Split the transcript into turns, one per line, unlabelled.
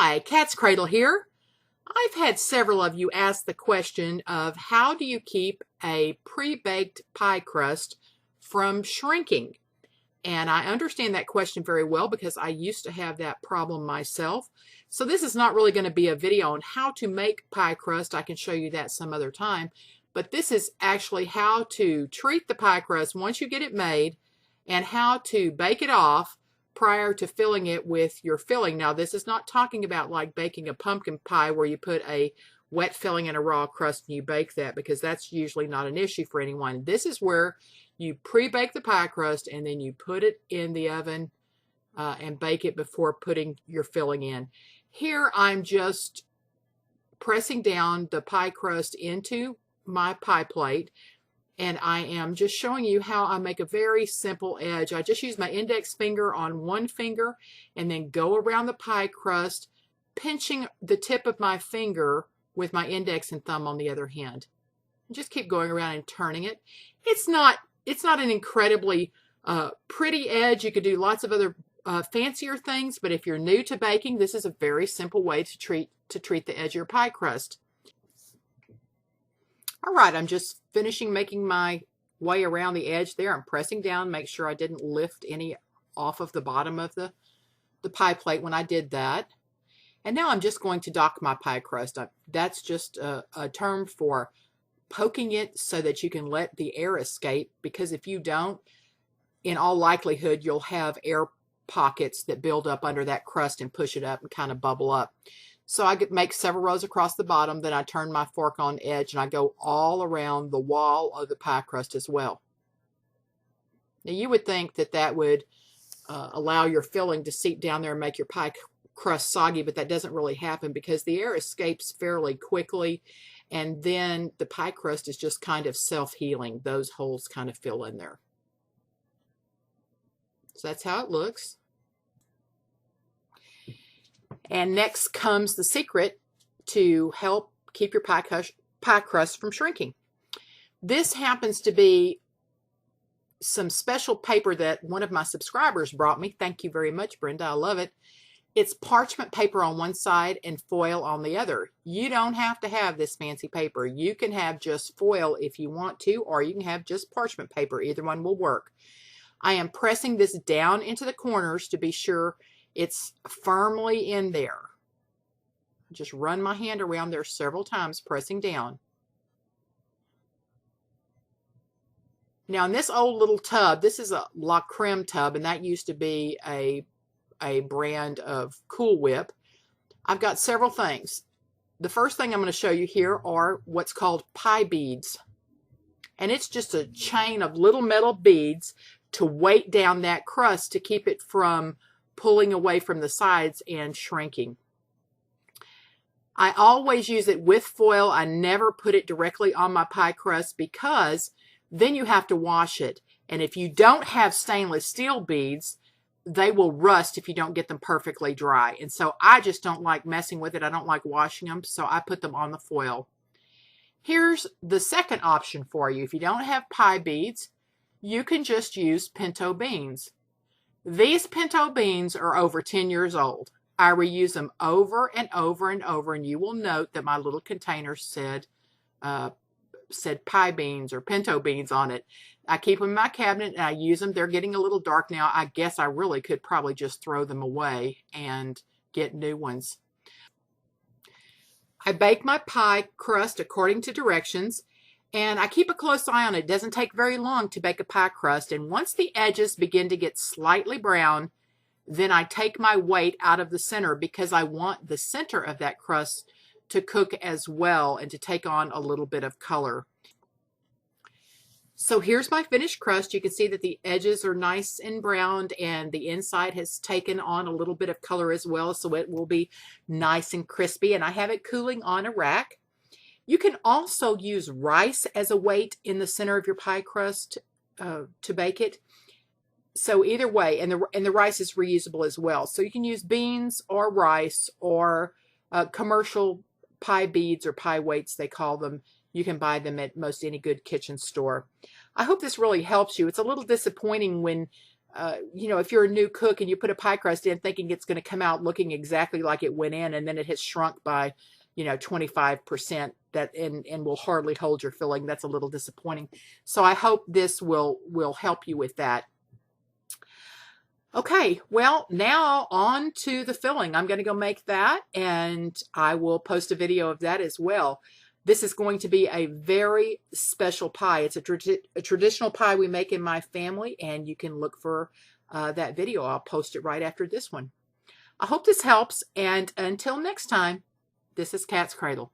Hi, katzcradul here. I've had several of you ask the question of how do you keep a pre-baked pie crust from shrinking? And I understand that question very well because I used to have that problem myself. So this is not really going to be a video on how to make pie crust. I can show you that some other time. But this is actually how to treat the pie crust once you get it made and how to bake it off prior to filling it with your filling. Now, this is not talking about like baking a pumpkin pie where you put a wet filling and a raw crust and you bake that, because that's usually not an issue for anyone. This is where you pre-bake the pie crust and then you put it in the oven and bake it before putting your filling in. Here I'm just pressing down the pie crust into my pie plate, and I am just showing you how I make a very simple edge. I just use my index finger on one finger and then go around the pie crust, pinching the tip of my finger with my index and thumb on the other hand. Just keep going around and turning it. It's not an incredibly pretty edge. You could do lots of other fancier things, but if you're new to baking, this is a very simple way to treat the edge of your pie crust. All right, I'm just finishing making my way around the edge there. I'm pressing down, make sure I didn't lift any off of the bottom of the pie plate when I did that. And now I'm just going to dock my pie crust. That's just a term for poking it so that you can let the air escape, because if you don't, in all likelihood, you'll have air pockets that build up under that crust and push it up and kind of bubble up. So I make several rows across the bottom, then I turn my fork on edge and I go all around the wall of the pie crust as well. Now you would think that that would allow your filling to seep down there and make your pie crust soggy, but that doesn't really happen because the air escapes fairly quickly, and then the pie crust is just kind of self-healing. Those holes kind of fill in there. So that's how it looks. And next comes the secret to help keep your pie crust from shrinking. This happens to be some special paper that one of my subscribers brought me. Thank you very much, Brenda. I love it. It's parchment paper on one side and foil on the other. You don't have to have this fancy paper. You can have just foil if you want to, or you can have just parchment paper. Either one will work. I am pressing this down into the corners to be sure it's firmly in there. Just run my hand around there several times, pressing down. Now in this old little tub, this is a La Creme tub, and that used to be a brand of Cool Whip. I've got several things. The first thing I'm going to show you here are what's called pie beads. And it's just a chain of little metal beads to weight down that crust to keep it from pulling away from the sides and shrinking. I always use it with foil. I never put it directly on my pie crust because then you have to wash it. And if you don't have stainless steel beads, they will rust if you don't get them perfectly dry. And so I just don't like messing with it. I don't like washing them, so I put them on the foil. Here's the second option for you. If you don't have pie beads, you can just use pinto beans. These pinto beans are over 10 years old. I reuse them over and over and over, and you will note that my little container said pie beans or pinto beans on it. I keep them in my cabinet and I use them. They're getting a little dark now. I guess I really could probably just throw them away and get new ones. I bake my pie crust according to directions, and I keep a close eye on it. It doesn't take very long to bake a pie crust, and once the edges begin to get slightly brown, then I take my weight out of the center because I want the center of that crust to cook as well and to take on a little bit of color. So here's my finished crust. You can see that the edges are nice and browned and the inside has taken on a little bit of color as well, so it will be nice and crispy, and I have it cooling on a rack. You can also use rice as a weight in the center of your pie crust to bake it. So either way, and the rice is reusable as well. So you can use beans or rice or commercial pie beads or pie weights, they call them. You can buy them at most any good kitchen store. I hope this really helps you. It's a little disappointing when you know, if you're a new cook and you put a pie crust in thinking it's going to come out looking exactly like it went in, and then it has shrunk by, you know, 25%, that and will hardly hold your filling. That's a little disappointing. So I hope this will help you with that. Okay, well, now on to the filling. I'm going to go make that, and I will post a video of that as well. This is going to be a very special pie. It's a traditional pie we make in my family, and you can look for that video. I'll post it right after this one. I hope this helps, and until next time, this is Katzcradul.